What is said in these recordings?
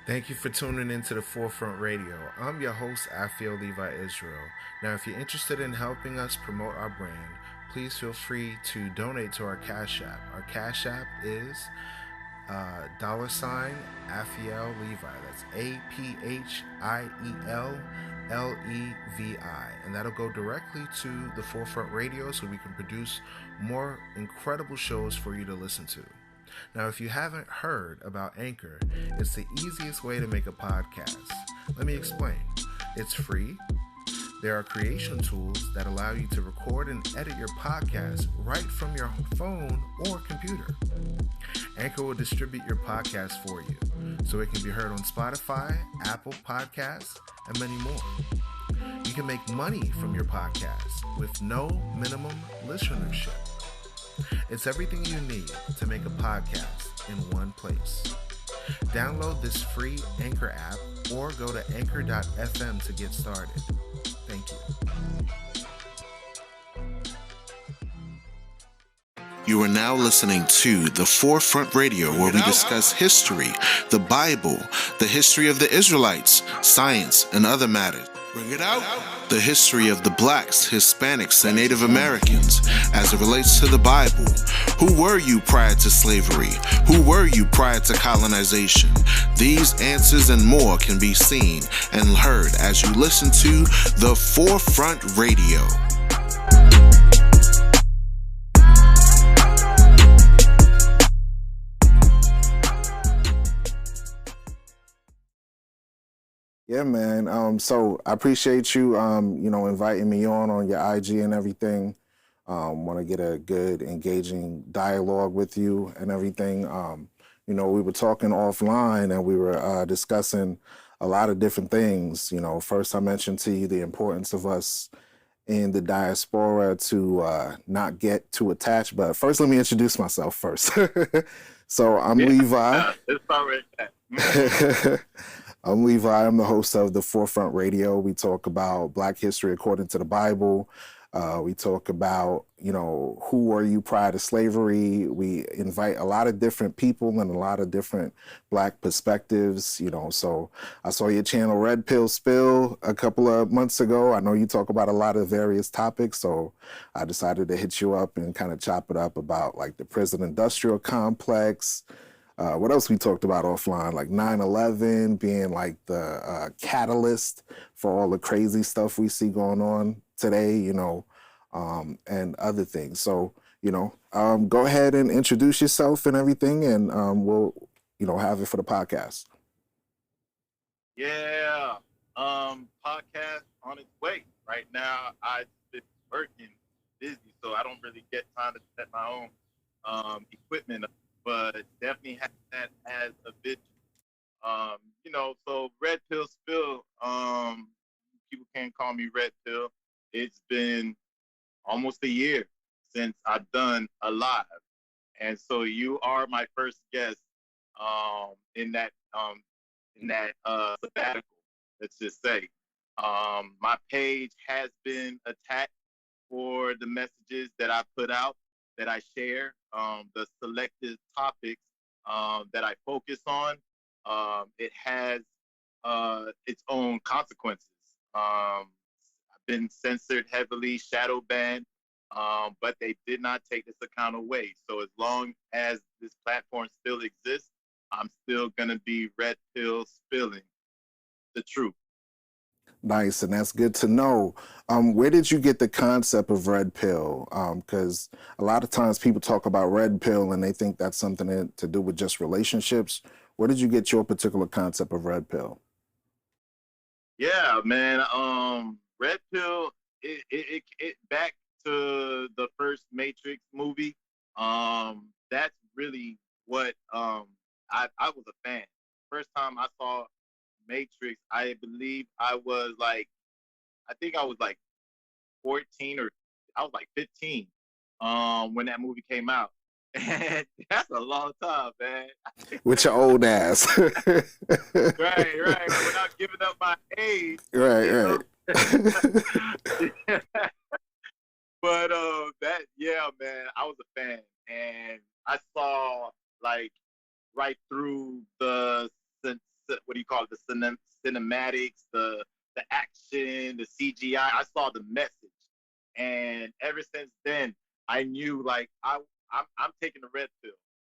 Thank you for tuning into the Forefront Radio. I'm your host, Afio Levi Israel. Now, if you're interested in helping us promote our brand, please feel free to donate to our Cash App. Our Cash App is $ Afiel Levi. That's APHIELLEVI. And that'll go directly to the Forefront Radio so we can produce more incredible shows for you to listen to. Now, if you haven't heard about Anchor, it's the easiest way to make a podcast. Let me explain. It's free. There are creation tools that allow you to record and edit your podcast right from your phone or computer. Anchor will distribute your podcast for you, so it can be heard on Spotify, Apple Podcasts, and many more. You can make money from your podcast with no minimum listenership. It's everything you need to make a podcast in one place. Download this free Anchor app or go to anchor.fm to get started. Thank you. You are now listening to The Forefront Radio, where we discuss history, the Bible, the history of the Israelites, science, and other matters. Bring it out. The history of the blacks, Hispanics, and Native Americans as it relates to the Bible. Who were you prior to slavery? Who were you prior to colonization? These answers and more can be seen and heard as you listen to The Forefront Radio. Yeah, man. So I appreciate you, inviting me on your IG and everything. Want to get a good, engaging dialogue with you and everything. We were talking offline and we were discussing a lot of different things. First I mentioned to you the importance of us in the diaspora to not get too attached. But first, let me introduce myself first. So I'm Levi. It's already that. I'm Levi. I'm the host of The Forefront Radio. We talk about Black history according to the Bible. We talk about, who were you prior to slavery? We invite a lot of different people and a lot of different Black perspectives, So I saw your channel Red Pill Spill a couple of months ago. I know you talk about a lot of various topics, so I decided to hit you up and kind of chop it up about like the prison industrial complex. What else we talked about offline? Like 9/11 being like the catalyst for all the crazy stuff we see going on today, and other things. So, go ahead and introduce yourself and everything, and we'll, have it for the podcast. Yeah. Podcast on its way. Right now, I've been working busy, so I don't really get time to set my own equipment up. But definitely have that as a vision. So Red Pill Spill, people can't call me Red Pill. It's been almost a year since I've done a live. And so you are my first guest in that sabbatical, let's just say. My page has been attacked for the messages that I put out, that I share, the selected topics that I focus on. It has its own consequences. I've been censored heavily, shadow banned, but they did not take this account away. So as long as this platform still exists, I'm still going to be Red Pill spilling the truth. Nice, and that's good to know. Where did you get the concept of Red Pill? Because a lot of times people talk about Red Pill and they think that's something to do with just relationships. Where did you get your particular concept of Red Pill? Yeah, man. Red Pill. It back to the first Matrix movie. That's really what I was a fan. First time I saw Matrix, I believe I was like 14 or I was like 15 when that movie came out. And that's a long time, man. With your old ass. Right. Without giving up my age. Right. But man, I was a fan, and I saw like right through the call it the cinematics, the action, the CGI. I saw the message, and ever since then, I knew like I'm taking the red pill.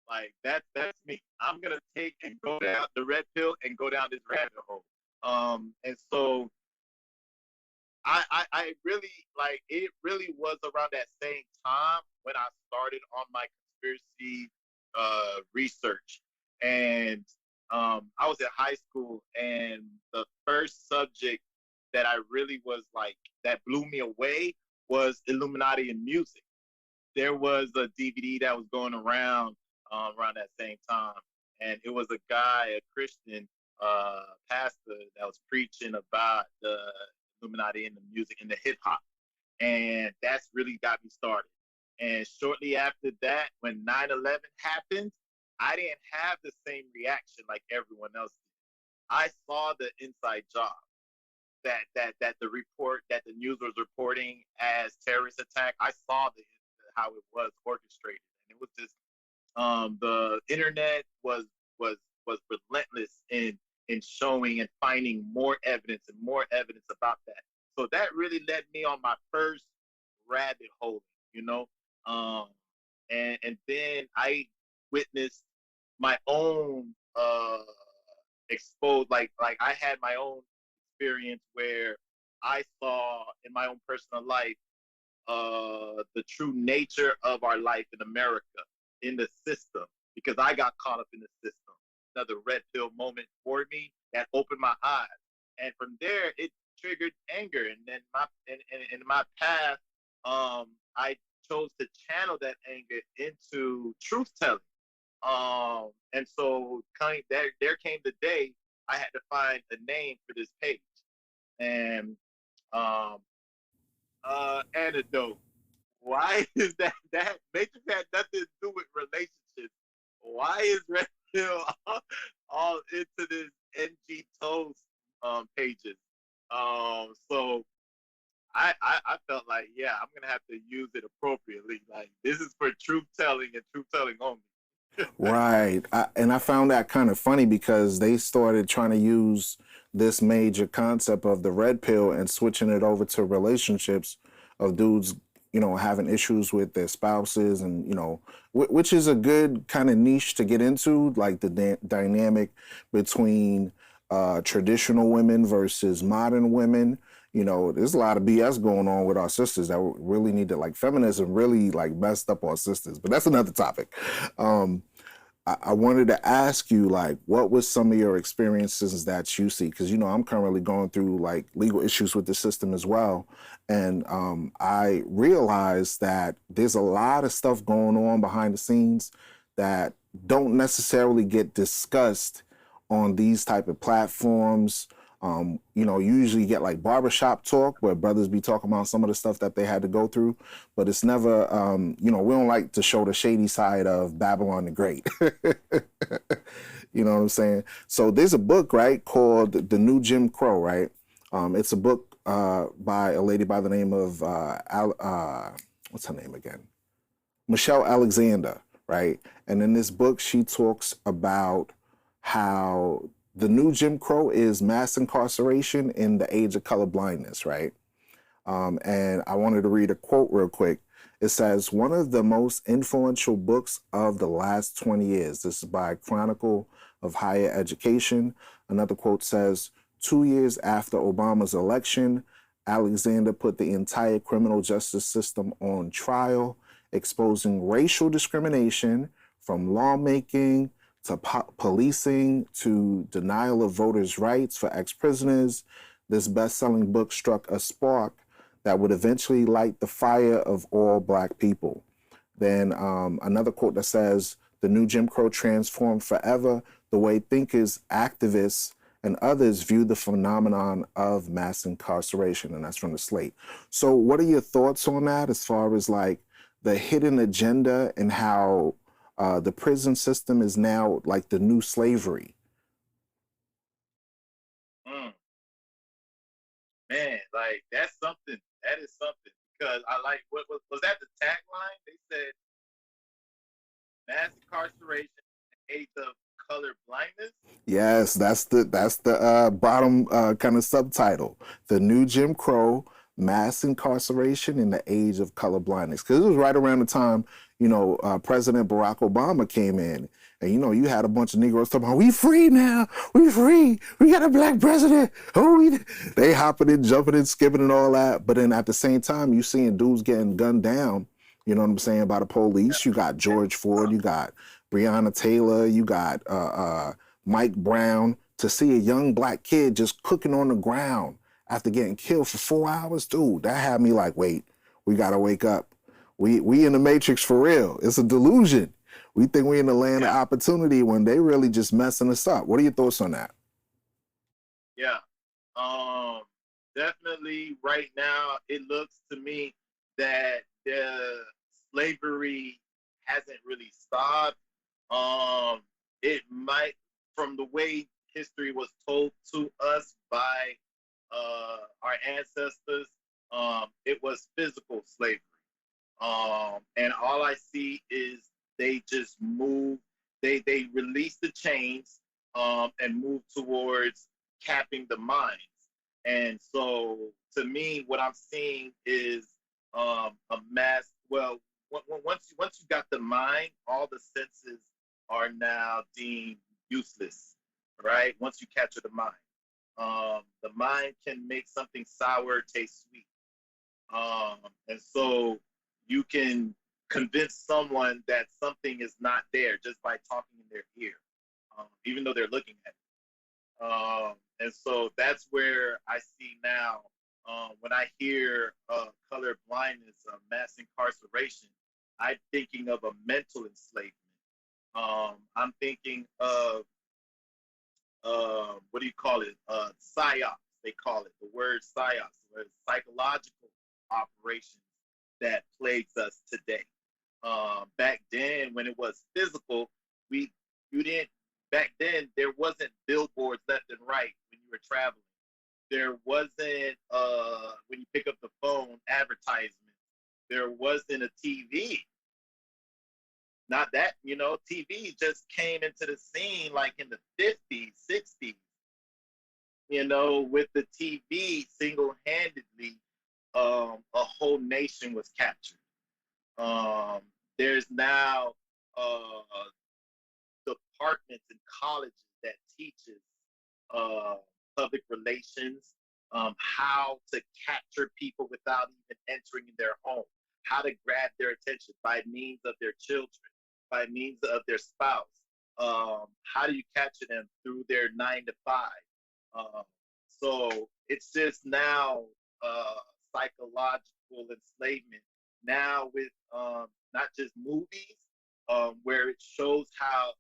Like that's me. I'm gonna take and go down the red pill and go down this rabbit hole. And so I really like it. Really was around that same time when I started on my conspiracy research, and I was in high school, and the first subject that I really was like that blew me away was Illuminati in music. There was a DVD that was going around that same time, and it was a guy, a Christian pastor, that was preaching about the Illuminati in the music and the hip hop, and that's really got me started. And shortly after that, when 9/11 happened, I didn't have the same reaction like everyone else did. I saw the inside job that the report that the news was reporting as terrorist attack. I saw how it was orchestrated, and it was just the internet was relentless in showing and finding more evidence and more evidence about that. So that really led me on my first rabbit hole, you know. Um, and then I witnessed my own exposed like I had my own experience where I saw in my own personal life the true nature of our life in America, in the system, because I got caught up in the system. Another red pill moment for me that opened my eyes. And from there, it triggered anger. And then in my path, I chose to channel that anger into truth telling. And so there came the day I had to find a name for this page. And um, antidote. Why is that Matrix had nothing to do with relationships? Why is Red Pill all into this NG Toast pages? So I felt like, yeah, I'm gonna have to use it appropriately. Like this is for truth telling and truth telling only. Right. And I found that kind of funny because they started trying to use this major concept of the red pill and switching it over to relationships of dudes, having issues with their spouses and, which is a good kind of niche to get into, like the dynamic between traditional women versus modern women. There's a lot of BS going on with our sisters that really need to, like, feminism really like messed up our sisters, but that's another topic. I wanted to ask you, like, what was some of your experiences that you see? Because, I'm currently going through, like, legal issues with the system as well. And I realized that there's a lot of stuff going on behind the scenes that don't necessarily get discussed on these type of platforms. You usually get like barbershop talk where brothers be talking about some of the stuff that they had to go through, but it's never, we don't like to show the shady side of Babylon the Great. You know what I'm saying? So there's a book, right, called The New Jim Crow, right? It's a book by a lady by the name of, what's her name again? Michelle Alexander, right? And in this book, she talks about how the new Jim Crow is mass incarceration in the age of color blindness, right? And I wanted to read a quote real quick. It says, one of the most influential books of the last 20 years. This is by Chronicle of Higher Education. Another quote says, 2 years after Obama's election, Alexander put the entire criminal justice system on trial, exposing racial discrimination from lawmaking to policing to denial of voters' rights for ex-prisoners. This best-selling book struck a spark that would eventually light the fire of all Black people. Then another quote that says, the new Jim Crow transformed forever the way thinkers, activists, and others view the phenomenon of mass incarceration. And that's from the Slate. So what are your thoughts on that as far as like the hidden agenda and how the prison system is now like the new slavery? Man, like that's something. That is something because I like what was that the tagline? They said mass incarceration, age of color blindness? Yes, that's the bottom kind of subtitle. The New Jim Crow, Mass Incarceration in the Age of Color Blindness. Because it was right around the time, President Barack Obama came in. And, you had a bunch of Negroes talking about, we free now. We free. We got a black president. They hopping and jumping and skipping and all that. But then at the same time, you seeing dudes getting gunned down, you know what I'm saying, by the police. You got George Ford. You got Breonna Taylor. You got Mike Brown. To see a young black kid just cooking on the ground after getting killed for 4 hours, dude, that had me like, wait, we gotta wake up. We in the Matrix for real. It's a delusion. We think we in the land of opportunity when they really just messing us up. What are your thoughts on that? Yeah. Definitely right now it looks to me that the slavery hasn't really stopped. It might, from the way history was told to us by our ancestors, it was physical slavery. And all I see is they just move, they release the chains and move towards capping the minds. And so to me, what I'm seeing is a mass, well, once you got the mind, all the senses are now deemed useless, right? Once you capture the mind. The mind can make something sour taste sweet. And so you can convince someone that something is not there just by talking in their ear, even though they're looking at it. And so that's where I see now, when I hear color blindness, mass incarceration, I'm thinking of a mental enslavement. I'm thinking of, what do you call it? PsyOps, they call it. The word PsyOps, where psychological operations that plagues us today. Back then, when it was physical, back then, there wasn't billboards left and right when you were traveling. There wasn't, when you pick up the phone, advertisements. There wasn't a TV. Not that, TV just came into the scene like in the 50s, 60s, with the TV single-handedly, a whole nation was captured. There's now departments in colleges that teaches public relations, how to capture people without even entering in their home, how to grab their attention by means of their children, by means of their spouse. How do you capture them through their 9 to 5? So it's just now psychological enslavement now with not just movies, where it shows how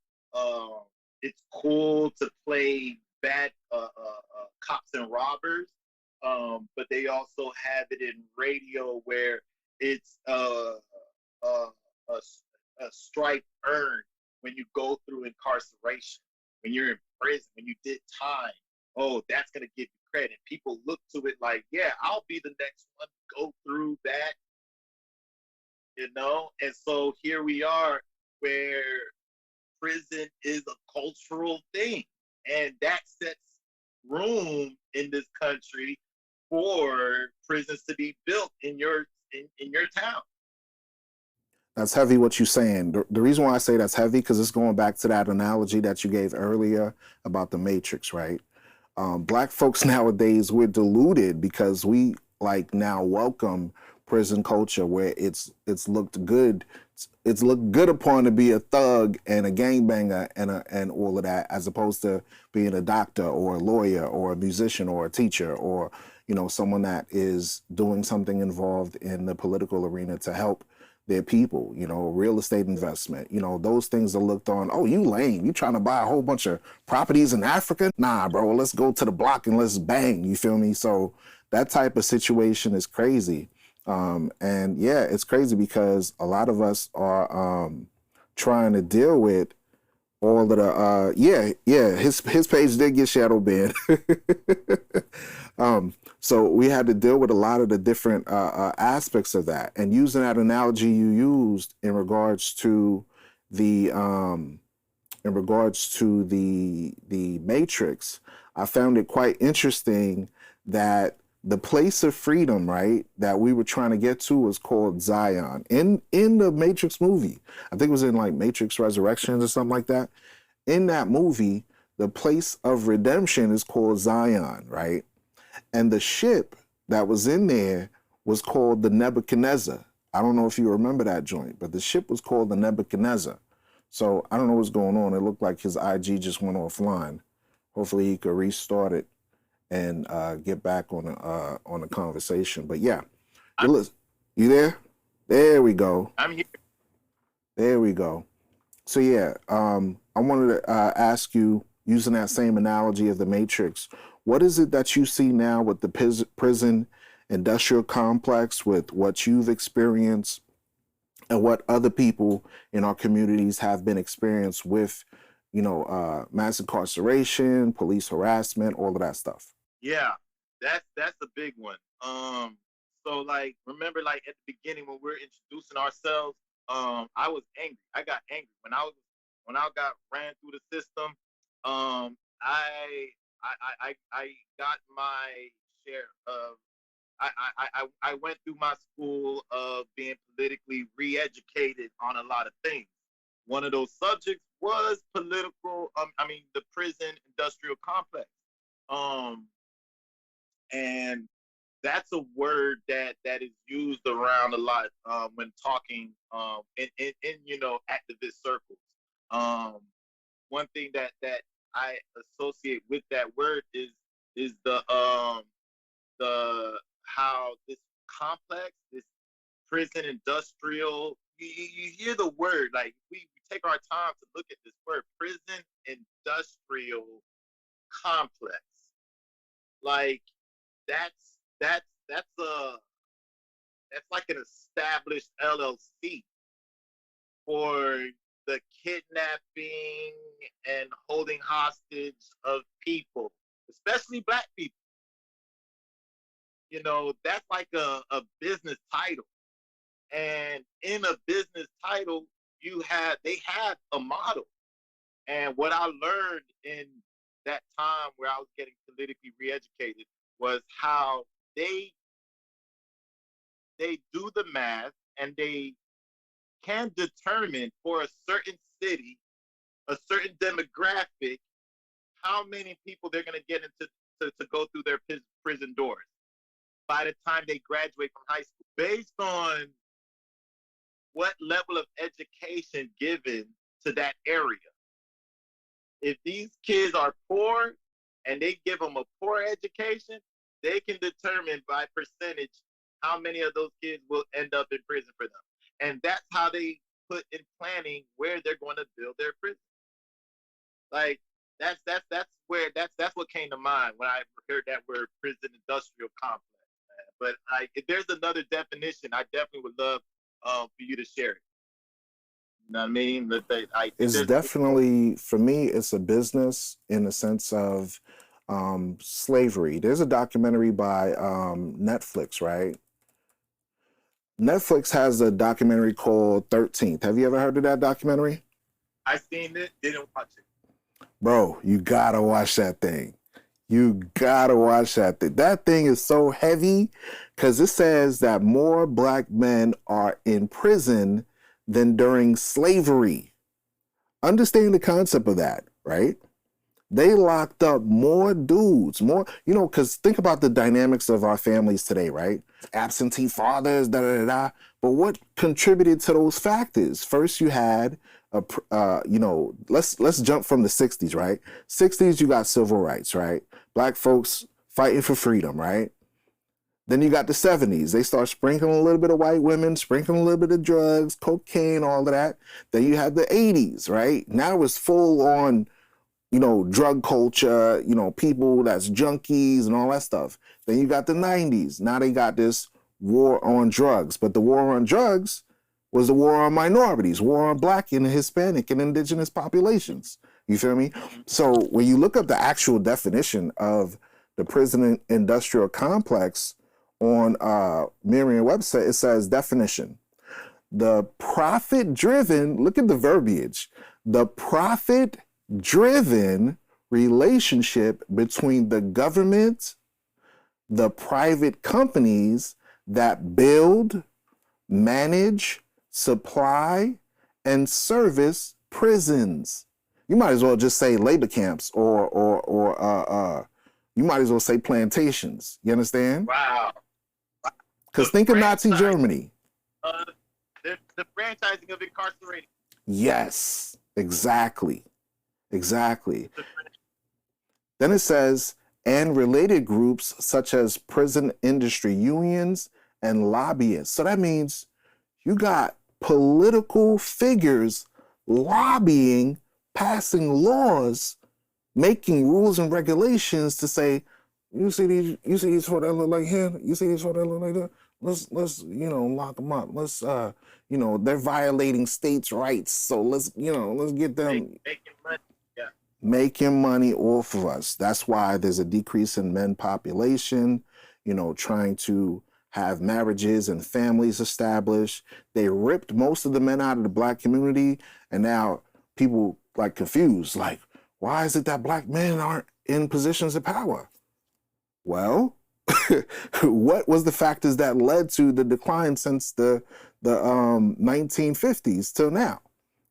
it's cool to play bad cops and robbers, but they also have it in radio where it's a stripe earned when you go through incarceration, when you're in prison, when you did time. Oh, that's going to give you credit. People look to it like, yeah, I'll be the next one to go through that, And so here we are where prison is a cultural thing. And that sets room in this country for prisons to be built in your town. That's heavy what you're saying. The reason why I say that's heavy, because it's going back to that analogy that you gave earlier about the Matrix, right? Black folks nowadays, we're deluded because we now welcome prison culture where it's looked good. It's looked good upon to be a thug and a gangbanger and all of that, as opposed to being a doctor or a lawyer or a musician or a teacher or someone that is doing something involved in the political arena to help their people, real estate investment, those things are looked on. Oh, you lame. You trying to buy a whole bunch of properties in Africa? Nah, bro, let's go to the block and let's bang. You feel me? So that type of situation is crazy. And yeah, it's crazy because a lot of us are trying to deal with all of the his page did get shadow banned. So we had to deal with a lot of the different aspects of that. And using that analogy you used in regards to the in regards to the Matrix, I found it quite interesting that the place of freedom, right, that we were trying to get to was called Zion. In the Matrix movie, I think it was in like Matrix Resurrections or something like that. In that movie, the place of redemption is called Zion, right? And the ship that was in there was called the Nebuchadnezzar. I don't know if you remember that joint, but the ship was called the Nebuchadnezzar. So I don't know what's going on. It looked like his IG just went offline. Hopefully he could restart it and get back on the conversation. But yeah, you there? There we go. I'm here. There we go. So yeah, I wanted to ask you, using that same analogy of the Matrix, what is it that you see now with the prison industrial complex, with what you've experienced and what other people in our communities have been experienced with, mass incarceration, police harassment, all of that stuff? Yeah, that's a big one. So like, remember, like at the beginning when we're introducing ourselves, I was angry. I got angry when I got ran through the system. I got my share of. I went through my school of being politically re-educated on a lot of things. One of those subjects was political. The prison industrial complex. And that's a word that is used around a lot when talking in activist circles. One thing that I associate with that word is the how this complex, this prison industrial. You hear the word, like we take our time to look at this word, prison industrial complex. Like that's like an established LLC for the kidnapping and holding hostage of people, especially Black people. That's like a business title. And in a business title, they had a model. And what I learned in that time where I was getting politically re-educated was how they do the math and they can determine for a certain city, a certain demographic, how many people they're going to get into to go through their prison doors by the time they graduate from high school, based on what level of education given to that area. If these kids are poor and they give them a poor education, they can determine by percentage how many of those kids will end up in prison for them. And that's how they put in planning where they're going to build their prison. Like that's what came to mind when I heard that word, prison industrial complex. But if there's another definition, I definitely would love for you to share it. You know what I mean? It's definitely, for me, it's a business in the sense of slavery. There's a documentary by Netflix, right? Netflix has a documentary called 13th. Have you ever heard of that documentary? I seen it, didn't watch it. Bro, you gotta watch that thing. You gotta watch that thing. That thing is so heavy because it says that more Black men are in prison than during slavery. Understand the concept of that, right? They locked up more dudes, because think about the dynamics of our families today, right? Absentee fathers, da-da-da-da. But what contributed to those factors? First, you had, let's jump from the 60s, right? 60s, you got civil rights, right? Black folks fighting for freedom, right? Then you got the 70s. They start sprinkling a little bit of white women, sprinkling a little bit of drugs, cocaine, all of that. Then you have the 80s, right? Now it's full on, drug culture, people that's junkies and all that stuff. Then you got the 90s. Now they got this war on drugs. But the war on drugs was the war on minorities, war on Black and Hispanic and indigenous populations. You feel me? So when you look up the actual definition of the prison industrial complex on Merriam-Webster, it says definition: the profit-driven, look at the verbiage, the profit-driven relationship between the government, the private companies that build, manage, supply, and service prisons. You might as well just say labor camps, or you might as well say plantations. You understand? Wow. Because think of Nazi Germany. The franchising of incarcerating. Yes, exactly. Then it says, and related groups such as prison industry unions and lobbyists. So that means you got political figures lobbying, passing laws, making rules and regulations to say, you see these folk that look like him, you see these folk that look like that, let's lock them up. Let's they're violating states' rights, so let's get them making money. Yeah. Making money off of us. That's why there's a decrease in men population, trying to have marriages and families established. They ripped most of the men out of the black community, and now people like confused, like, why is it that black men aren't in positions of power? Well, what was the factors that led to the decline since the 1950s till now?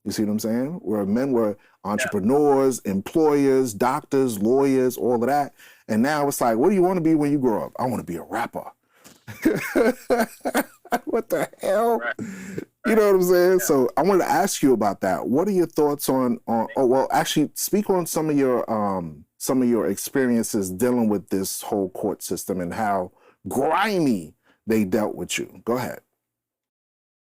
You see what I'm saying? Where men were entrepreneurs, employers, doctors, lawyers, all of that. And now it's like, what do you want to be when you grow up? I want to be a rapper. What the hell? Right. You know what I'm saying? Yeah. So I wanted to ask you about that. What are your thoughts on actually speak on some of your experiences dealing with this whole court system and how grimy they dealt with you. Go ahead.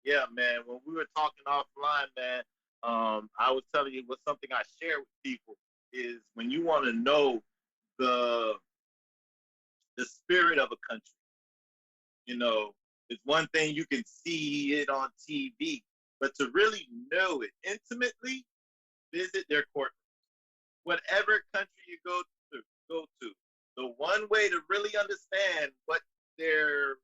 Yeah, man. When we were talking offline, man, I was telling you what something I share with people is when you want to know the spirit of a country, it's one thing you can see it on TV, but to really know it intimately, visit their courtrooms. Whatever country you go to, the one way to really understand what their,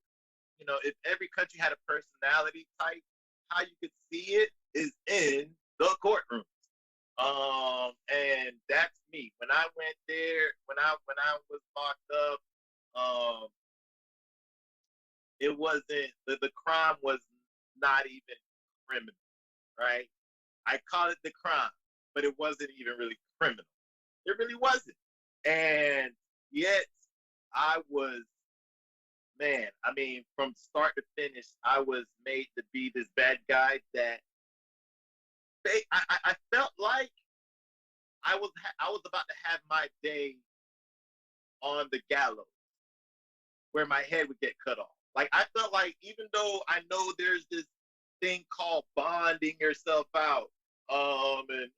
if every country had a personality type, how you could see it is in the courtrooms. And that's me. When I went there, when I was locked up, it wasn't, the crime was not even criminal, right? I call it the crime, but it wasn't even really criminal. It really wasn't. And yet I was, from start to finish, I was made to be this bad guy that I felt like I was about to have my day on the gallows where my head would get cut off. Like, I felt like, even though I know there's this thing called bonding yourself out, and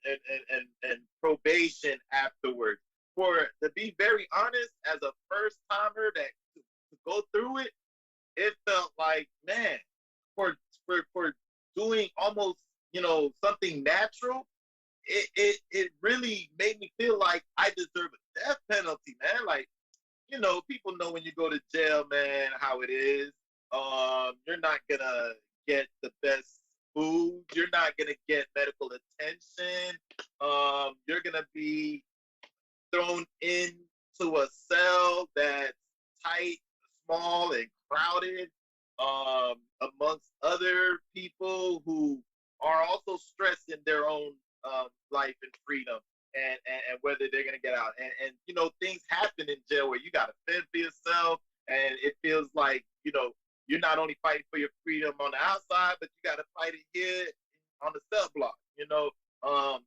probation afterwards, to be very honest, as a first timer that to go through it, it felt like, man, for doing almost, something natural, it really made me feel like I deserve a death penalty, man. Like, people know when you go to jail, man, how it is. You're not gonna get the best food. You're not gonna get medical attention. You're gonna be thrown into a cell that's tight, small, and crowded, amongst other people who are also stressed in their own life and freedom. And whether they're gonna get out, and things happen in jail where you gotta fend for yourself, and it feels like you're not only fighting for your freedom on the outside, but you gotta fight it here on the cell block.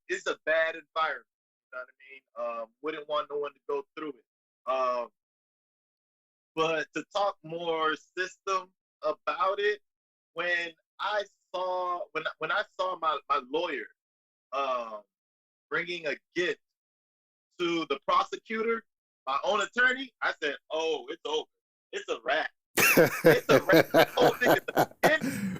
It's a bad environment. You know what I mean? Wouldn't want no one to go through it. But to talk more system about it, when I saw my lawyer bringing a gift to the prosecutor, my own attorney, I said, "Oh, it's over. It's a wrap. It's a wrap." Oh,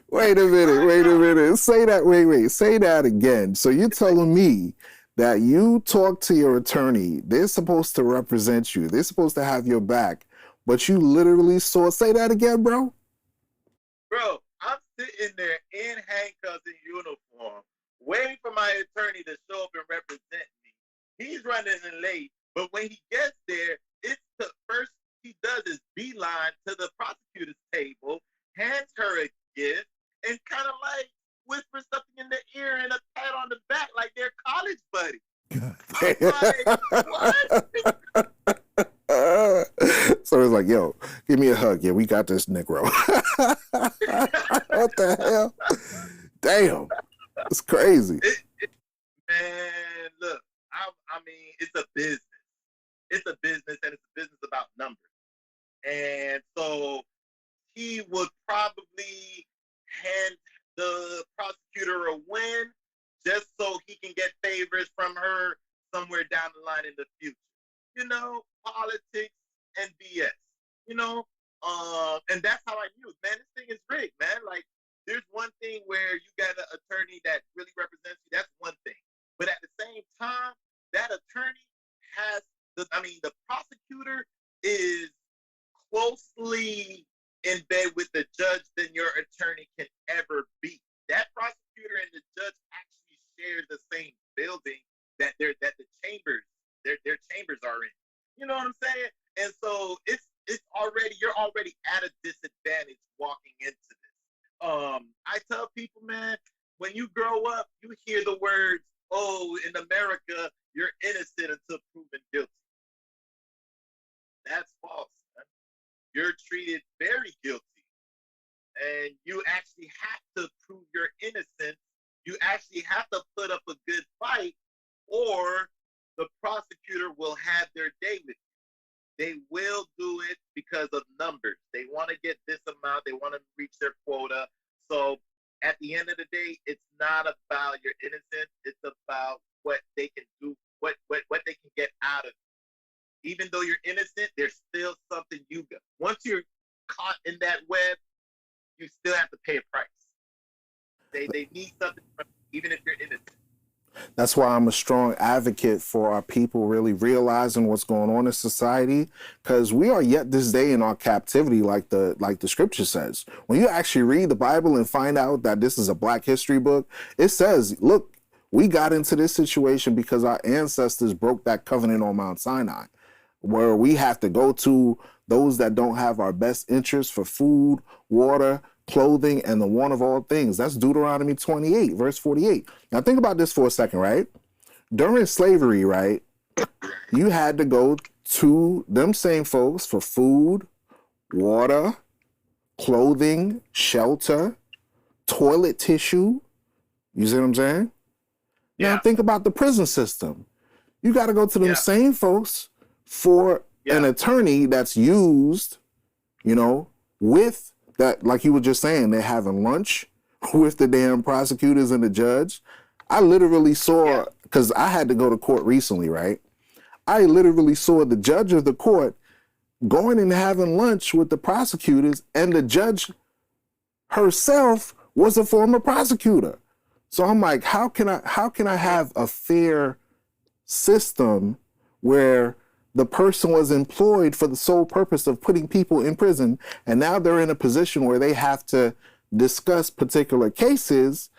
Wait a minute. Say that. Wait. Say that again. So you're telling me that you talk to your attorney? They're supposed to represent you. They're supposed to have your back, but you literally saw. Say that again, bro. Bro, I'm sitting there in handcuffs and uniform waiting for my attorney to show up and represent me. He's running in late, but when he gets there, it's the first he does is beeline to the prosecutor's table, hands her a gift, and kind of like whispers something in the ear and a pat on the back like they're college buddies. So it's like, yo, give me a hug. Yeah, we got this, Negro. What the hell? Damn. It's crazy. Man, look, I mean, it's a business. It's a business, and it's a business about numbers. And so he would probably hand the prosecutor a win just so he can get favors from her somewhere down the line in the future. You know, politics and BS. You know, and that's how I knew, man, this thing is rigged, man. Like, there's one thing where you got an attorney that really represents you. That's one thing. But at the same time, that attorney has the prosecutor is closely in bed with the judge than your attorney can ever be. That prosecutor and the judge actually share the same building that the chambers, their chambers are in. You know what I'm saying? And so it's already, you're already at a disadvantage walking into this. I tell people, man, when you grow up, you hear the words, "Oh, in America, you're innocent until proven guilty." That's false, man. You're treated very guilty. And you actually have to prove your innocence. You actually have to put up a good fight, or the prosecutor will have their day with you. They will do it because of numbers. They want to get this amount. They want to reach their quota. So at the end of the day, it's not about your innocence. It's about what they can do, what they can get out of it. Even though you're innocent, there's still something you got. Once you're caught in that web, you still have to pay a price. They need something from you, even if you're innocent. That's why I'm a strong advocate for our people really realizing what's going on in society, because we are yet this day in our captivity, like the scripture says. When you actually read the Bible and find out that this is a Black history book, it says, look, we got into this situation because our ancestors broke that covenant on Mount Sinai, where we have to go to those that don't have our best interests for food, water, clothing, and the want of all things. That's Deuteronomy 28, verse 48. Now think about this for a second, right? During slavery, right, you had to go to them same folks for food, water, clothing, shelter, toilet tissue. You see what I'm saying? Yeah. Now think about the prison system. You got to go to them same folks for an attorney that's used, you know, with that, like you were just saying, they're having lunch with the damn prosecutors and the judge. I literally saw, because I had to go to court recently, right? I literally saw the judge of the court going and having lunch with the prosecutors, and the judge herself was a former prosecutor. So I'm like, how can I have a fair system where the person was employed for the sole purpose of putting people in prison, and now they're in a position where they have to discuss particular cases,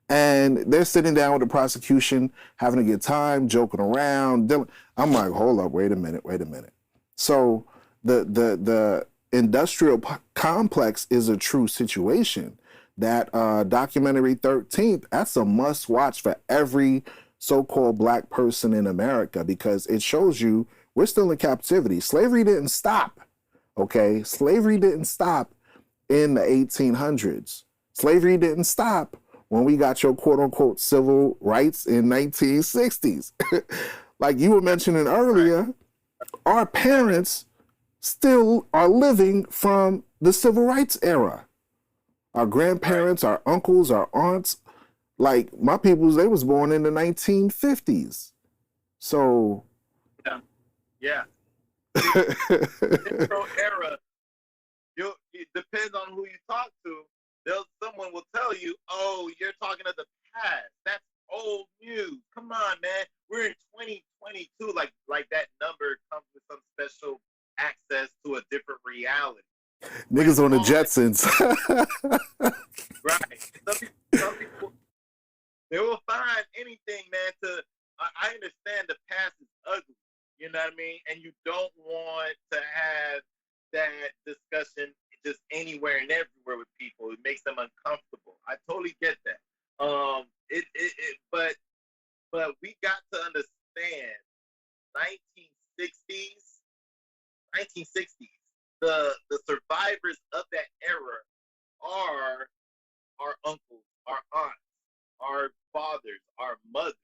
and they're sitting down with the prosecution, having a good time, joking around. I'm like, hold up, wait a minute. So the industrial complex is a true situation. That documentary 13th, that's a must watch for every so-called Black person in America, because it shows you we're still in captivity. Slavery didn't stop, okay? Slavery didn't stop in the 1800s. Slavery didn't stop when we got your quote-unquote civil rights in 1960s. Like you were mentioning earlier, our parents still are living from the civil rights era. Our grandparents, our uncles, our aunts, like my peoples, they was born in the 1950s. So... Yeah. Intro era. It depends on who you talk to. Someone will tell you, "Oh, you're talking of the past. That's old news. Come on, man. We're in 2022. Like that number comes with some special access to a different reality." Niggas on the Jetsons. Right. Some people, they will find And you don't want to have that discussion just anywhere and everywhere with people. It makes them uncomfortable. I totally get that. But we got to understand 1960s, the survivors of that era are our uncles, our aunts, our fathers, our mothers.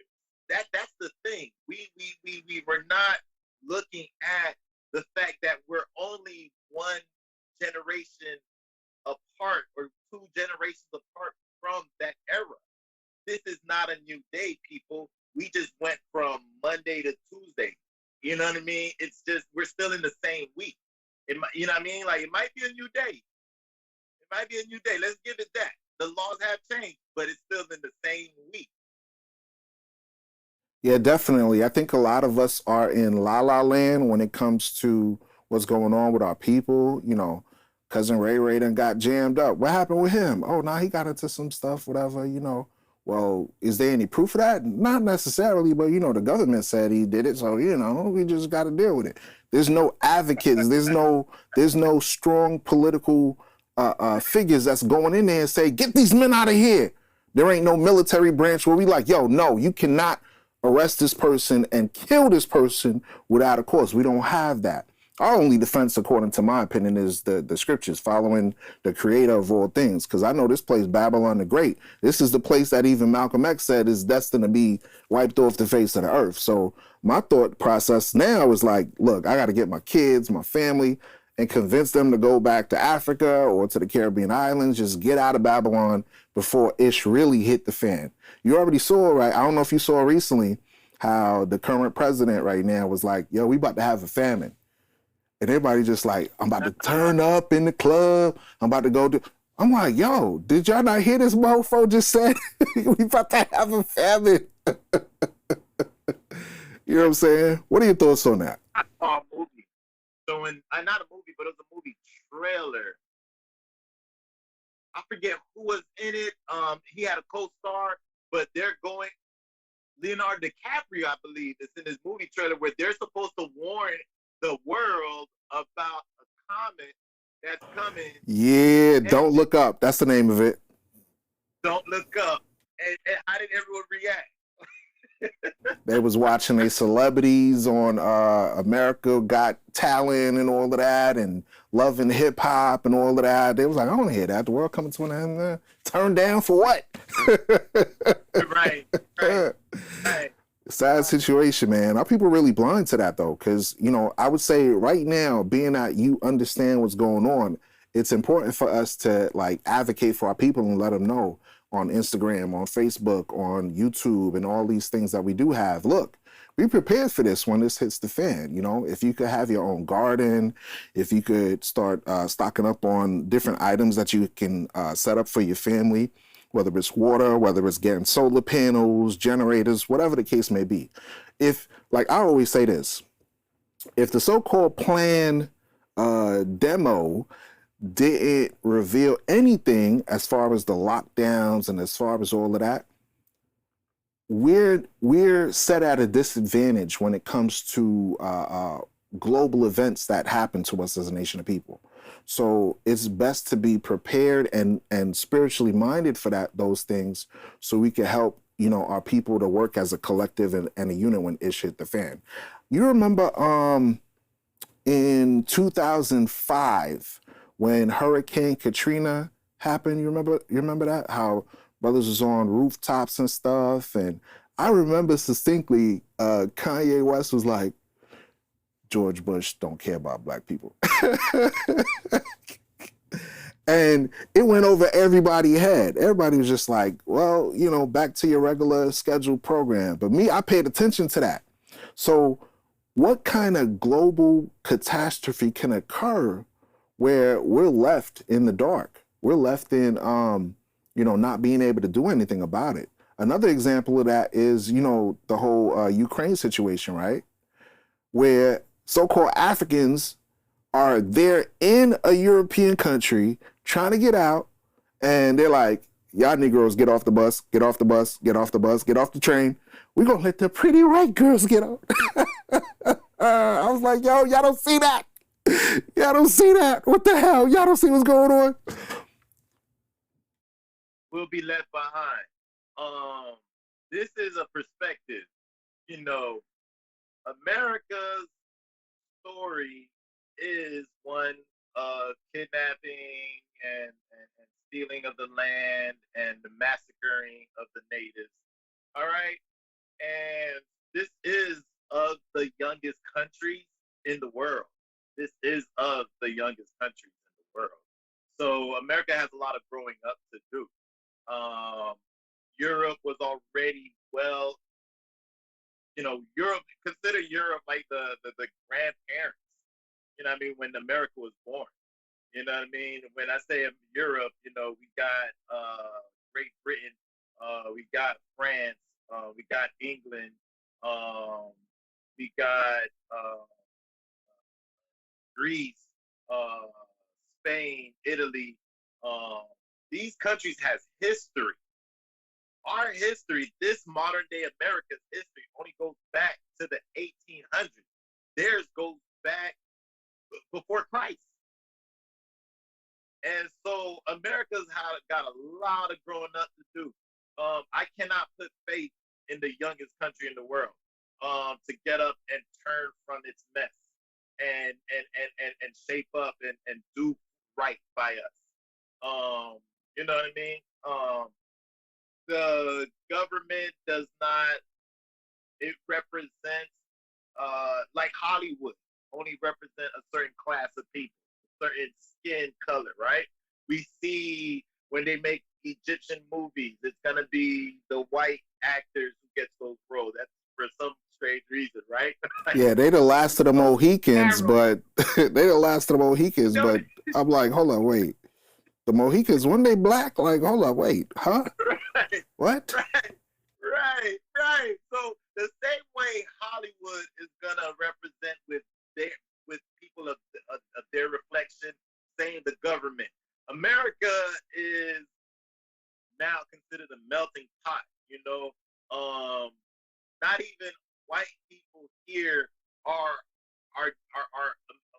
That's the thing. We were not looking at the fact that we're only one generation apart or two generations apart from that era. This is not a new day, people. We just went from Monday to Tuesday. You know what I mean? It's just we're still in the same week. You know what I mean? Like, it might be a new day. It might be a new day. Let's give it that. The laws have changed, but it's still in the same week. Yeah, definitely. I think a lot of us are in la la land when it comes to what's going on with our people. You know, cousin Ray Ray done got jammed up. What happened with him? Oh, nah, he got into some stuff, whatever, you know. Well, is there any proof of that? Not necessarily, but, you know, the government said he did it, so, you know, we just got to deal with it. There's no advocates. There's no strong political figures that's going in there and say, get these men out of here. There ain't no military branch where we like, yo, no, you cannot arrest this person and kill this person without a cause. We don't have that. Our only defense, according to my opinion, is the scriptures, following the creator of all things. Because I know this place, Babylon the Great, this is the place that even Malcolm X said is destined to be wiped off the face of the earth. So my thought process now is like, look, I got to get my kids, my family, and convince them to go back to Africa or to the Caribbean islands, just get out of Babylon before ish really hit the fan. You already saw, right? I don't know if you saw recently how the current president right now was like, yo, we about to have a famine. And everybody just like, I'm about to turn up in the club. I'm about to go do. I'm like, yo, did y'all not hear this mofo just said? We about to have a famine. You know what I'm saying? What are your thoughts on that? I saw a movie. So not a movie, but it was a movie trailer. I forget who was in it. He had a co-star, but they're going. Leonardo DiCaprio, I believe, is in this movie trailer where they're supposed to warn the world about a comet that's coming. Yeah, Don't Look Up. That's the name of it. Don't Look Up. And how did everyone react? They was watching their celebrities on America Got Talent and all of that, and loving hip hop and all of that. They was like, I don't hear that. The world coming to an end. Turned down for what? Right. Sad situation, man. Are people really blind to that though? Because, you know, I would say right now, being that you understand what's going on, it's important for us to like advocate for our people and let them know on Instagram, on Facebook, on YouTube, and all these things that we do have. Look, be prepared for this when this hits the fan. You know, if you could have your own garden, if you could start stocking up on different items that you can set up for your family, whether it's water, whether it's getting solar panels, generators, whatever the case may be. If, like I always say this, if the so-called plan demo didn't reveal anything as far as the lockdowns and as far as all of that, we're set at a disadvantage when it comes to global events that happen to us as a nation of people. So it's best to be prepared and spiritually minded for those things, so we can help, you know, our people to work as a collective and a unit when it hit the fan. You remember in 2005 when Hurricane Katrina happened? You remember that? How brothers was on rooftops and stuff, and I remember distinctly Kanye West was like, George Bush don't care about black people. And it went over everybody's head. Everybody was just like, well, you know, back to your regular scheduled program. But me, I paid attention to that. So what kind of global catastrophe can occur where we're left in the dark? We're left in, you know, not being able to do anything about it. Another example of that is, you know, the whole Ukraine situation, right? Where so-called Africans are there in a European country trying to get out, and they're like, y'all Negroes, get off the bus, get off the bus, get off the bus, get off the train. We're going to let the pretty white girls get out. I was like, yo, y'all don't see that. Y'all don't see that. What the hell? Y'all don't see what's going on? Will be left behind. This is a perspective. You know, America's story is one of kidnapping and stealing of the land and the massacring of the natives. All right. And this is of the youngest countries in the world. This is of the youngest countries in the world. So America has a lot of growing up to do. Europe was already well, Europe, consider Europe like the grandparents, you know what I mean, when America was born. You know what I mean? When I say Europe, we got Great Britain, we got France, we got England, we got Greece, Spain, Italy. These countries has history. Our history, this modern day America's history, only goes back to the 1800s. Theirs goes back before Christ. And so America's got a lot of growing up to do. I cannot put faith in the youngest country in the world to get up and turn from its mess and shape up and do right by us. You know what I mean? The government does not, it represents, like Hollywood, only represent a certain class of people, a certain skin color, right? We see when they make Egyptian movies, it's gonna be the white actors who gets those roles. That's for some strange reason, right? Yeah, they the last of the Mohicans, but they the last of the Mohicans, but I'm like, hold on, wait. The Mohicans, when they black, like, hold on, wait, huh? Right. What? Right. So the same way Hollywood is gonna represent with people of their reflection, same the government. America is now considered a melting pot. Not even white people here are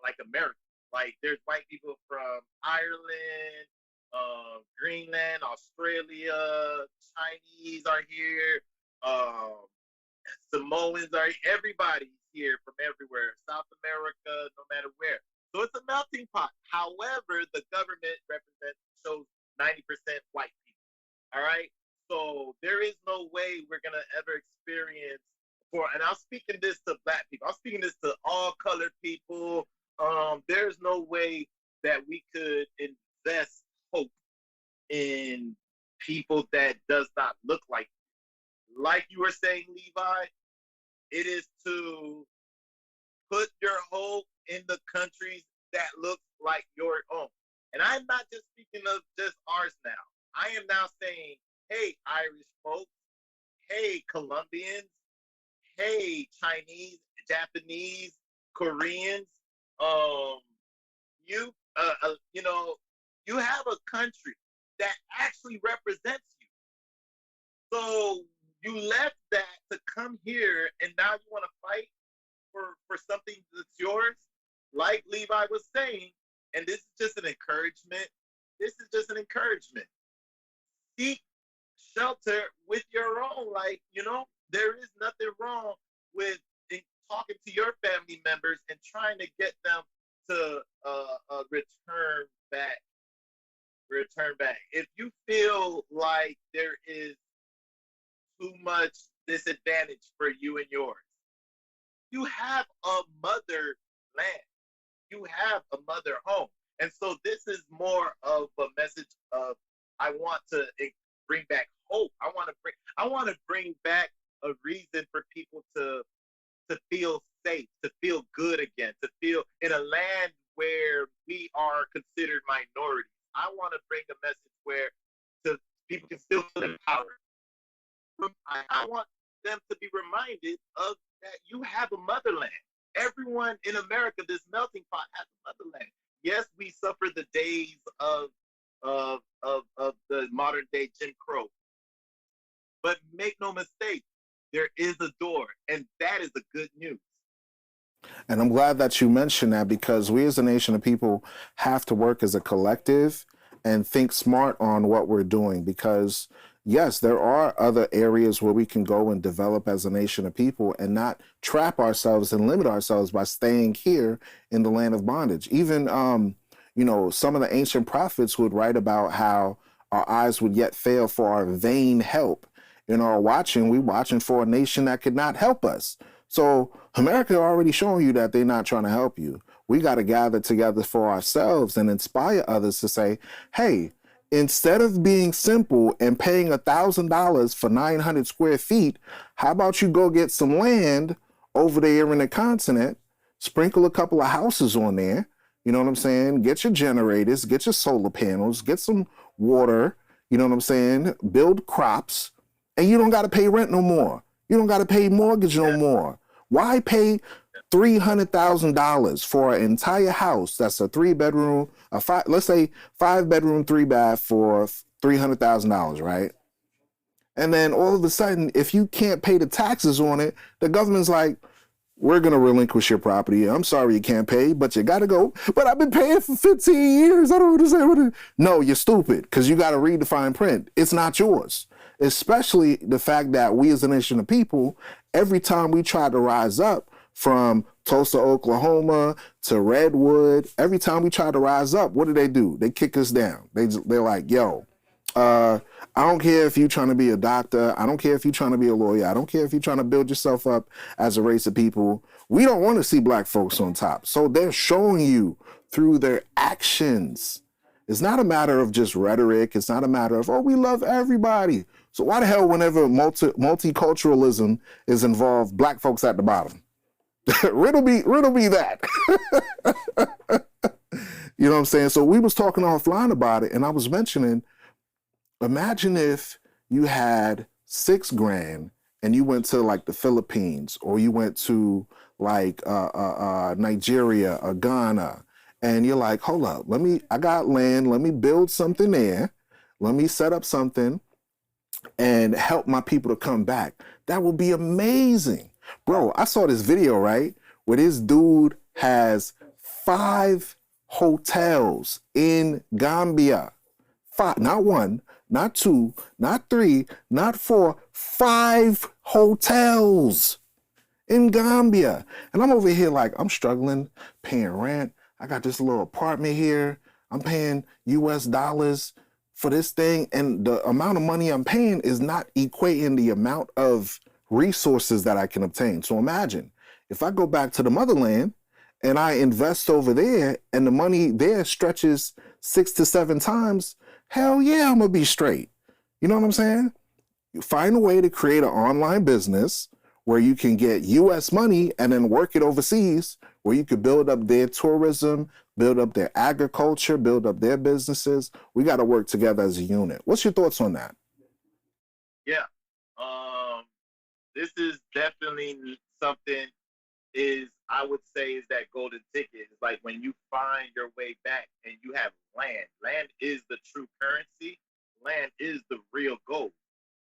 like Americans. Like there's white people from Ireland, Greenland, Australia, Chinese are here, Samoans are, everybody's here from everywhere, South America, no matter where. So it's a melting pot. However, the government shows 90% white people. All right. So there is no way we're gonna ever experience and I'm speaking this to black people. I'm speaking this to all colored people. There's no way that we could invest hope in people that does not look like you. Like you were saying, Levi, it is to put your hope in the countries that look like your own. And I'm not just speaking of just ours now. I am now saying, hey, Irish folks, hey, Colombians, hey, Chinese, Japanese, Koreans, you have a country that actually represents you. So you left that to come here, and now you want to fight for something that's yours, like Levi was saying. And this is just an encouragement. Seek shelter with your own. There is nothing wrong with talking to your family members and trying to get them to return back. If you feel like there is too much disadvantage for you and yours, you have a mother land. You have a mother home. And so this is more of a message of, I want to bring back hope. I want to bring back a reason for people to feel safe, to feel good again, to feel in a land where we are considered minorities. I want to bring a message where people can still feel empowered. I want them to be reminded of that you have a motherland. Everyone in America, this melting pot, has a motherland. Yes, we suffer the days of the modern day Jim Crow, but make no mistake, there is a door, and that is the good news. And I'm glad that you mentioned that, because we as a nation of people have to work as a collective and think smart on what we're doing. Because, yes, there are other areas where we can go and develop as a nation of people and not trap ourselves and limit ourselves by staying here in the land of bondage. Even, some of the ancient prophets would write about how our eyes would yet fail for our vain help. In our watching, we watching for a nation that could not help us. So America already showing you that they're not trying to help you. We got to gather together for ourselves and inspire others to say, hey, instead of being simple and paying $1,000 for 900 square feet, how about you go get some land over there in the continent, sprinkle a couple of houses on there, you know what I'm saying? Get your generators, get your solar panels, get some water, you know what I'm saying? Build crops, and you don't got to pay rent no more. You don't got to pay mortgage no more. Why pay $300,000 for an entire house that's a 3-bedroom, let's say 5-bedroom, 3-bath for $300,000, right? And then all of a sudden, if you can't pay the taxes on it, the government's like, we're going to relinquish your property. I'm sorry you can't pay, but you got to go. But I've been paying for 15 years. I don't understand. No, you're stupid, because you got to read the fine print. It's not yours. Especially the fact that we as a nation of people, every time we try to rise up from Tulsa, Oklahoma to Redwood, every time we try to rise up, what do? They kick us down. They're like, yo, I don't care if you're trying to be a doctor. I don't care if you're trying to be a lawyer. I don't care if you're trying to build yourself up as a race of people. We don't want to see black folks on top. So they're showing you through their actions. It's not a matter of just rhetoric. It's not a matter of, oh, we love everybody. So why the hell, whenever multiculturalism is involved, black folks at the bottom? riddle me that. You know what I'm saying? So we was talking offline about it, and I was mentioning, imagine if you had $6,000 and you went to like the Philippines, or you went to like Nigeria or Ghana, and you're like, hold up, I got land, let me build something there, let me set up something and help my people to come back. That would be amazing. Bro, I saw this video, right, where this dude has 5 hotels in Gambia. 5, not 1, not 2, not 3, not 4, 5 hotels in Gambia. And I'm over here like, I'm struggling, paying rent. I got this little apartment here. I'm paying US dollars for this thing. And the amount of money I'm paying is not equating the amount of resources that I can obtain. So imagine if I go back to the motherland and I invest over there and the money there stretches 6 to 7 times, hell yeah, I'm gonna be straight. You know what I'm saying? You find a way to create an online business where you can get US money and then work it overseas, where you could build up their tourism, build up their agriculture, build up their businesses. We got to work together as a unit. What's your thoughts on that? Yeah. This is definitely something I would say is that golden ticket. It's like when you find your way back and you have land. Land is the true currency. Land is the real gold.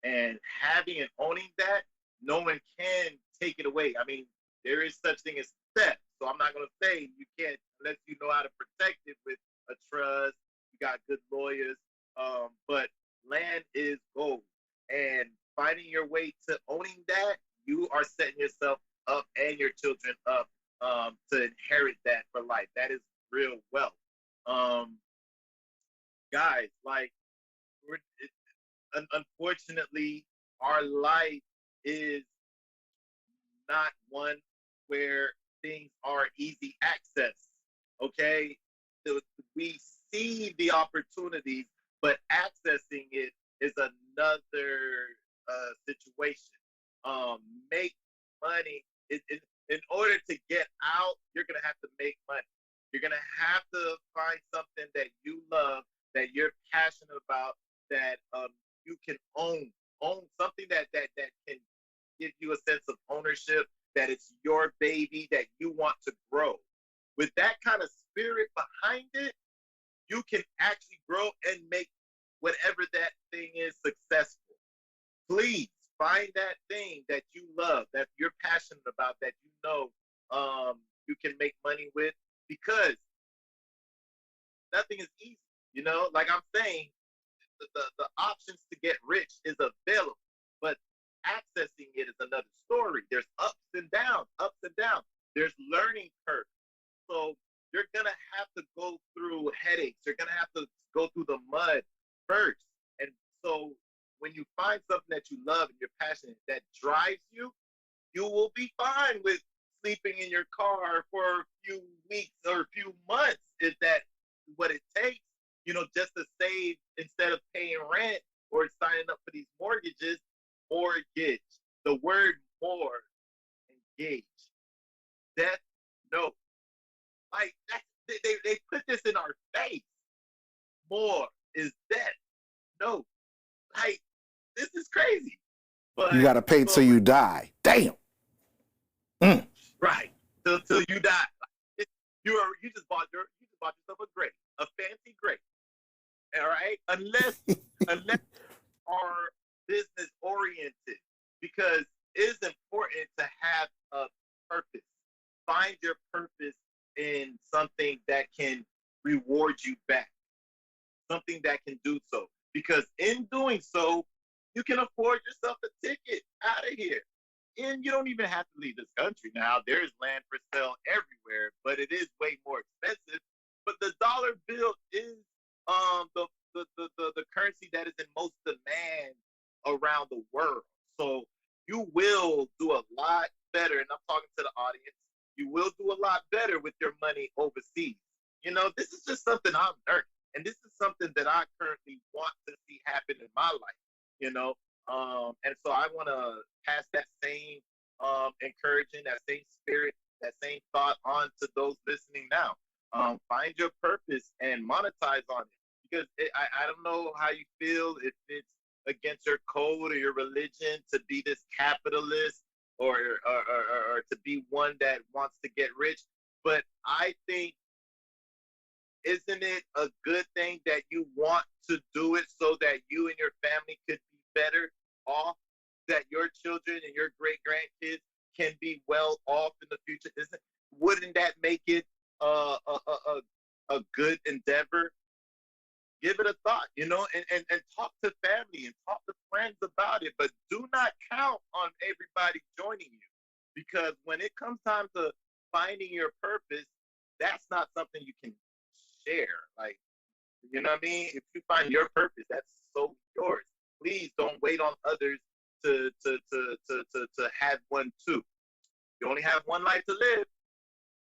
And having and owning that, no one can take it away. I mean, there is such thing as theft. So I'm not going to say you can't, unless you know how to protect it with a trust. You got good lawyers. But land is gold. And finding your way to owning that, you are setting yourself up and your children up to inherit that for life. That is real wealth. Guys, like, unfortunately, our life is not one where things are easy access. Okay, we see the opportunities, but accessing it is another situation. Make money. In order to get out, you're gonna have to make money. You're gonna have to find something that you love, that you're passionate about, that you can own something that can give you a sense of ownership, that it's your baby, that you want to grow. With that kind of spirit behind it, you can actually grow and make whatever that thing is successful. Please find that thing that you love, that you're passionate about, that you know you can make money with, because nothing is easy. You know, like I'm saying, the options to get rich is available, but accessing it is another story. There's ups and downs, ups and downs. There's learning curves. So you're gonna have to go through headaches. You're gonna have to go through the mud first. And so when you find something that you love and you're passionate, that drives you, you will be fine with sleeping in your car for a few weeks or a few months, if that's what it takes, you know, just to save instead of paying rent or signing up for these mortgages. Mortgage, the word more, engage, death note. Like that, they put this in our face. More is death note. Like, this is crazy. But You got to pay till you die. Damn. Right. Till you die. You just bought yourself a grave, a fancy grave. All right? Unless are business oriented, because it is important to have a purpose. Find your purpose in something that can reward you back, something that can do so. Because in doing so, you can afford yourself a ticket out of here. And you don't even have to leave this country now. There's land for sale everywhere, but it is way more expensive. But the dollar bill is the currency that is in most demand around the world. So you will do a lot better, and I'm talking to the audience, you will do a lot better with your money overseas. You know, this is just something I've learned, and this is something that I currently want to see happen in my life, you know. And so I want to pass that same encouraging, that same spirit, that same thought on to those listening now. Find your purpose and monetize on it, because I don't know how you feel, if it's against your code or your religion to be this capitalist or to be one that wants to get rich. But I think, isn't it a good thing that you want to do it so that you and your family could be better off, that your children and your great grandkids can be well off in the future? Wouldn't that make it a good endeavor? Give it a thought, you know, and talk to family and talk to friends about it. But do not count on everybody joining you, because when it comes time to finding your purpose, that's not something you can share. Like, you know what I mean? If you find your purpose, that's so yours. Please don't wait on others to have one too. You only have one life to live.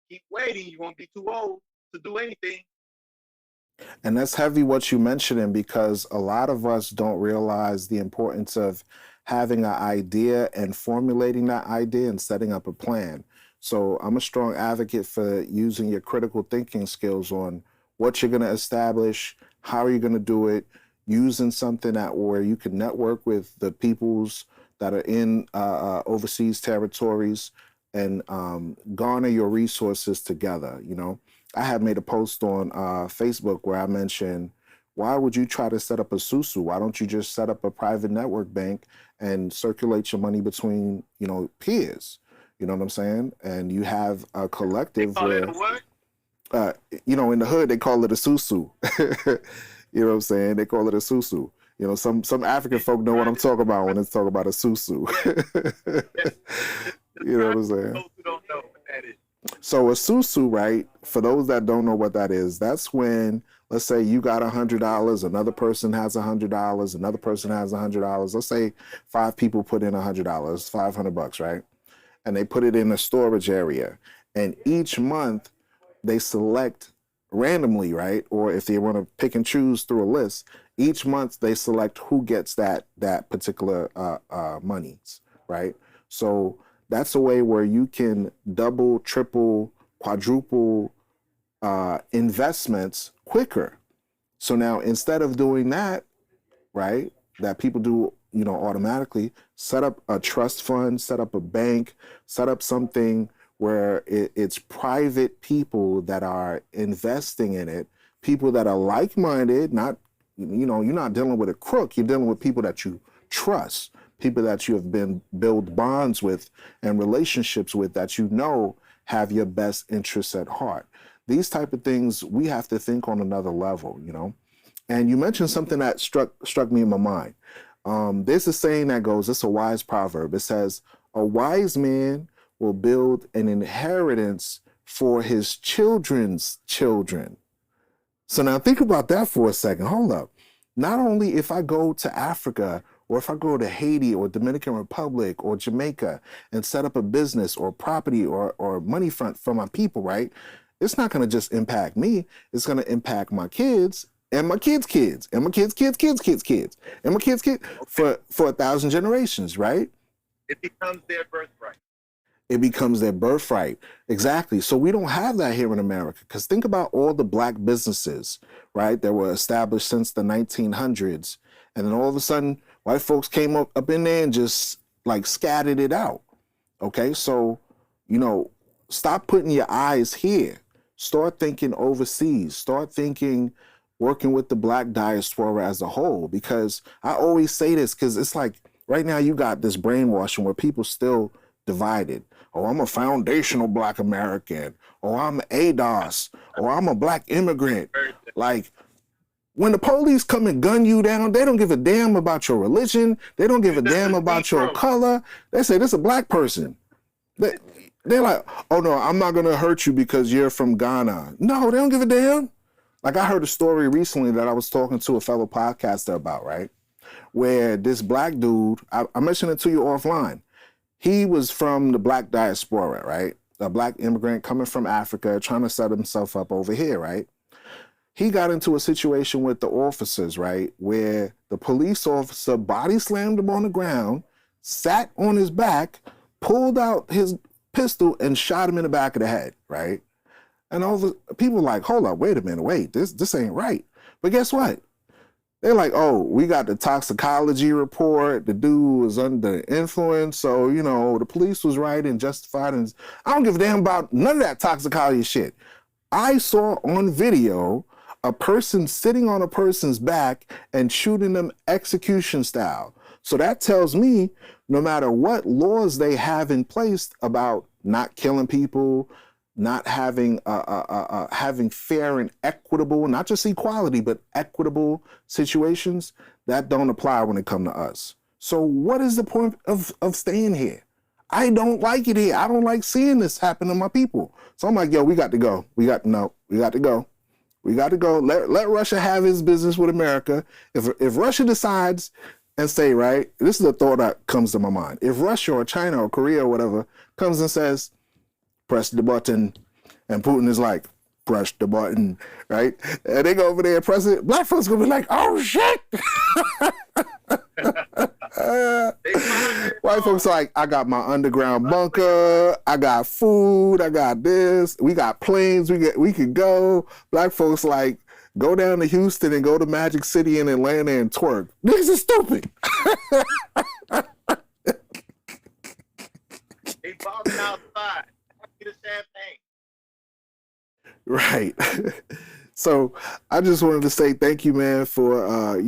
Keep waiting. You won't be too old to do anything. And that's heavy what you mentioning, because a lot of us don't realize the importance of having an idea and formulating that idea and setting up a plan. So I'm a strong advocate for using your critical thinking skills on what you're going to establish, how are you going to do it, using something that where you can network with the peoples that are in overseas territories and garner your resources together, you know. I had made a post on Facebook where I mentioned, why would you try to set up a susu? Why don't you just set up a private network bank and circulate your money between, you know, peers? You know what I'm saying? And you have a collective where, you know, in the hood, they call it a susu. You know what I'm saying? They call it a susu. You know, some African folk know what I'm talking about when it's talking about a susu. You know what I'm saying? Those who don't know what that is. So a susu, right, for those that don't know what that is, that's when, let's say you got $100, another person has $100, another person has $100. Let's say 5 people put in $100, $500, right? And they put it in a storage area. And each month they select randomly, right? Or if they want to pick and choose through a list, each month they select who gets that particular monies, right? So that's a way where you can double, triple, quadruple investments quicker. So now instead of doing that, right, that people do, you know, automatically, set up a trust fund, set up a bank, set up something where it's private people that are investing in it, people that are like-minded, not, you know, you're not dealing with a crook, you're dealing with people that you trust, people that you have been build bonds with and relationships with that you know have your best interests at heart. These type of things, we have to think on another level, you know? And you mentioned something that struck me in my mind. There's a saying that goes, it's a wise proverb. It says, a wise man will build an inheritance for his children's children. So now think about that for a second. Hold up. Not only if I go to Africa or if I go to Haiti or Dominican Republic or Jamaica and set up a business or property or money front for my people, right? It's not going to just impact me. It's going to impact my kids and my kids' kids and my kids' kids' kids' kids' kids and my kids' kids for 1,000 generations, right? It becomes their birthright. It becomes their birthright. Exactly. So we don't have that here in America, because think about all the black businesses, right, that were established since the 1900s. And then all of a sudden, white folks came up in there and just like scattered it out. Okay. So, you know, stop putting your eyes here. Start thinking overseas. Start thinking working with the black diaspora as a whole. Because I always say this, because it's like right now you got this brainwashing where people still divided. Oh, I'm a foundational black American. Oh, I'm ADOS. Or I'm a black immigrant. Like, when the police come and gun you down, they don't give a damn about your religion. They don't give a damn about your color. They say, this is a black person. They're like, oh no, I'm not gonna hurt you because you're from Ghana. No, they don't give a damn. Like, I heard a story recently that I was talking to a fellow podcaster about, right? Where this black dude, I mentioned it to you offline. He was from the black diaspora, right? A black immigrant coming from Africa, trying to set himself up over here, right? He got into a situation with the officers, right? Where the police officer body slammed him on the ground, sat on his back, pulled out his pistol and shot him in the back of the head, right? And all the people were like, hold up, wait a minute, wait, this ain't right. But guess what? They're like, oh, we got the toxicology report. The dude was under influence. So, you know, the police was right and justified. And I don't give a damn about none of that toxicology shit. I saw on video a person sitting on a person's back and shooting them execution style. So that tells me no matter what laws they have in place about not killing people, not having having fair and equitable, not just equality, but equitable situations, that don't apply when it comes to us. So what is the point of staying here? I don't like it here. I don't like seeing this happen to my people. So I'm like, yo, we got to go. We got to go. We got to go. Let Russia have his business with America. If Russia decides and say, right, this is a thought that comes to my mind. If Russia or China or Korea or whatever comes and says, press the button, and Putin is like, press the button, right? And they go over there and press it. Black folks gonna be like, oh shit. White folks like, I got my underground bunker, I got food, I got this, we got planes, we could go. Black folks like, go down to Houston and go to Magic City in Atlanta and twerk. Niggas is stupid. They bombing outside. Get a champagne. Right. So I just wanted to say thank you, man, for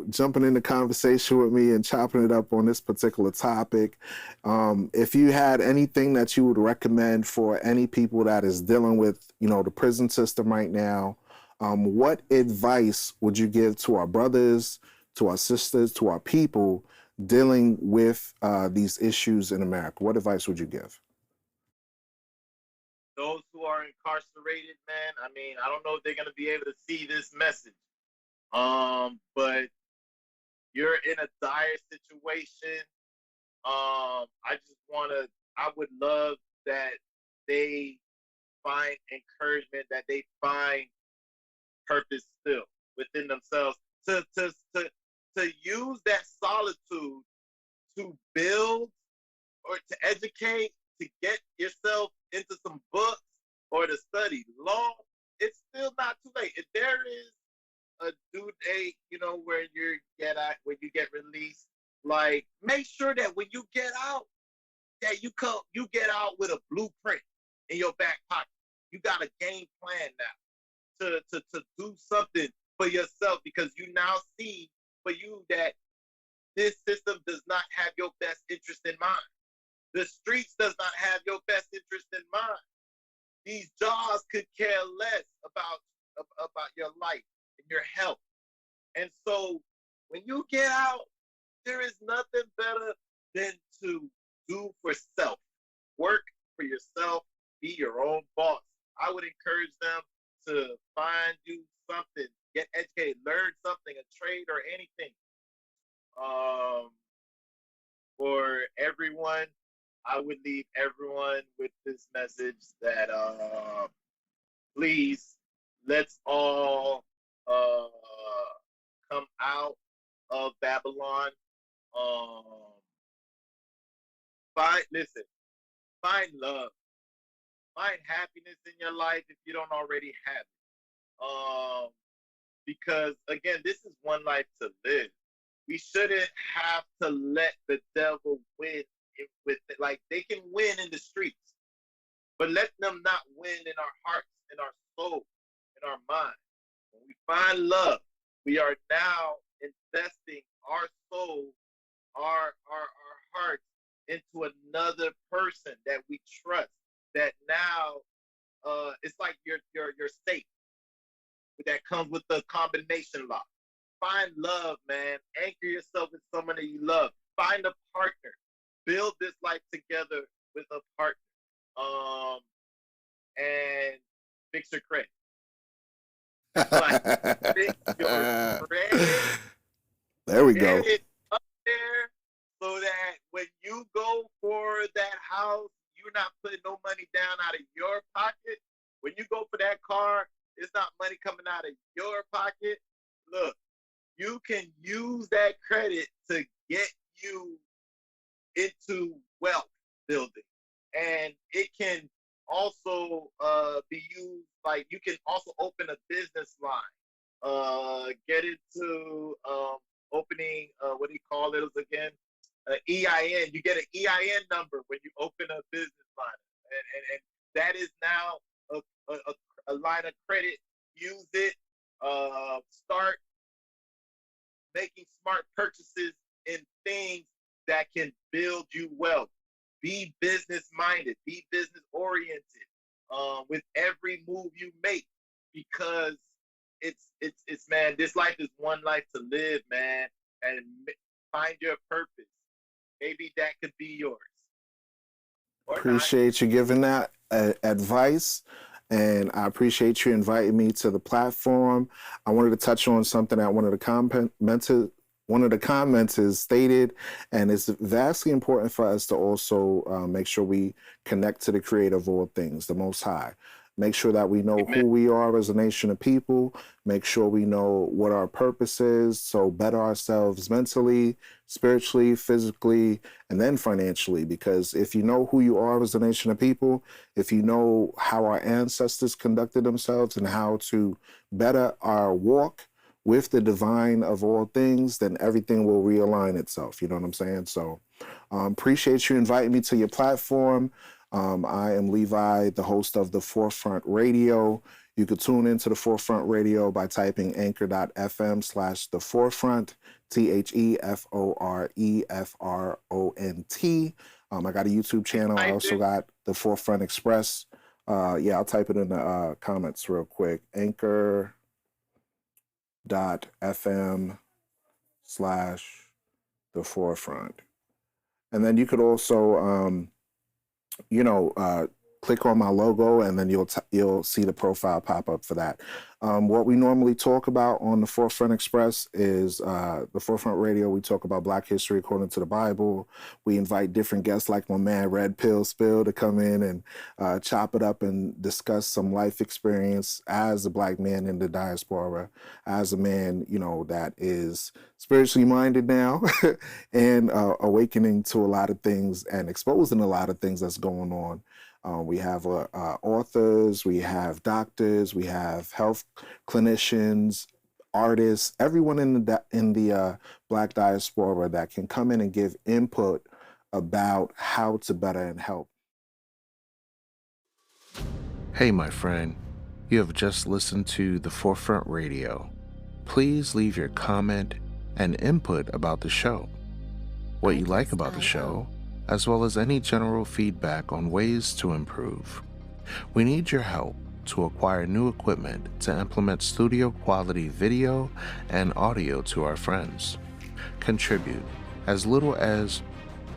jumping in the conversation with me and chopping it up on this particular topic. If you had anything that you would recommend for any people that is dealing with, the prison system right now, what advice would you give to our brothers, to our sisters, to our people dealing with these issues in America? What advice would you give? Those who are incarcerated, man, I mean, I don't know if they're going to be able to see this message. But you're in a dire situation. I would love that they find encouragement, that they find purpose still within themselves to use that solitude to build or to educate, to get yourself into some books or to study law. It's still not too late. If there is a due date, where when you get released, like, make sure that when you get out, that you get out with a blueprint in your back pocket. You got a game plan now to do something for yourself, because you now see for you that this system does not have your best interest in mind. The streets does not have your best interest in mind. These jaws could care less about your life and your health. And so when you get out, there is nothing better than to do for self. Work for yourself, be your own boss. I would encourage them to find you something, get educated, learn something, a trade or anything. For everyone, I would leave everyone with this message that please, let's all come out of Babylon. Find love, find happiness in your life if you don't already have it. Because again, this is one life to live. We shouldn't have to let the devil win with it. Like, they can win in the streets, but let them not win in our hearts, in our soul, in our mind. When we find love, we are now investing our soul, our hearts into another person that we trust. That now it's like your safe that comes with the combination lock. Find love, man. Anchor yourself with someone that you love. Find a partner. Build this life together with a partner. And fix your credit. Like, fix your credit. There we go. Get it up there so that when you go for that house, you're not putting no money down out of your pocket. When you go for that car, it's not money coming out of your pocket. Look, you can use that credit to get you into wealth building. And it can also be used, like, you can also open a business line. Get into opening, what do you call it again? EIN. You get an EIN number when you open a business line. And that is now a line of credit. Use it. Start making smart purchases in things that can build you wealth. Be business minded. Be business oriented with every move you make, because it's man, this life is one life to live, man, and find your purpose. Maybe that could be yours. Appreciate you giving that advice, and I appreciate you inviting me to the platform. I wanted to touch on something that one of the commenters stated, and it's vastly important for us to also make sure we connect to the creator of all things, the Most High. Make sure that we know who we are as a nation of people. Make sure we know what our purpose is, so better ourselves mentally, spiritually, physically, and then financially. Because if you know who you are as a nation of people, if you know how our ancestors conducted themselves and how to better our walk with the divine of all things, then everything will realign itself. You know what I'm saying? So appreciate you inviting me to your platform. I am Levi, the host of the Forefront Radio. You could tune into the Forefront Radio by typing anchor.fm/the Forefront, TheForefront. I got a YouTube channel. I also got the Forefront Express. Yeah, I'll type it in the comments real quick. Anchor.fm/the Forefront. And then you could also click on my logo, and then you'll see the profile pop up for that. What we normally talk about on the Forefront Express is the Forefront Radio. We talk about Black history according to the Bible. We invite different guests like my man Red Pill Spill to come in and chop it up and discuss some life experience as a Black man in the diaspora, as a man, that is spiritually minded now and awakening to a lot of things and exposing a lot of things that's going on. We have authors, we have doctors, we have health clinicians, artists, everyone in the Black diaspora that can come in and give input about how to better and help. Hey, my friend, you have just listened to the Forefront Radio. Please leave your comment and input about the show, what you like about the show, as well as any general feedback on ways to improve. We need your help to acquire new equipment to implement studio quality video and audio to our friends. Contribute as little as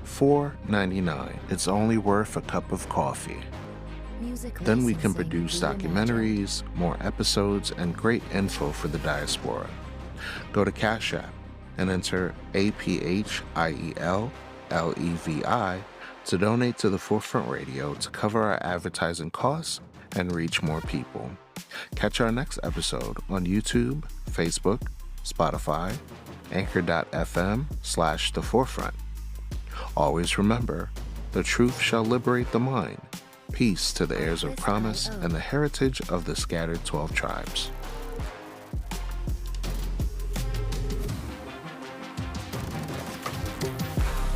$4.99. It's only worth a cup of coffee. Then we can produce documentaries, more episodes, and great info for the diaspora. Go to Cash App and enter APHIELLEVI to donate to the Forefront Radio to cover our advertising costs and reach more people. Catch our next episode on YouTube, Facebook, Spotify, Anchor.fm/The Forefront. Always remember, the truth shall liberate the mind. Peace to the heirs of promise and the heritage of the scattered 12 tribes.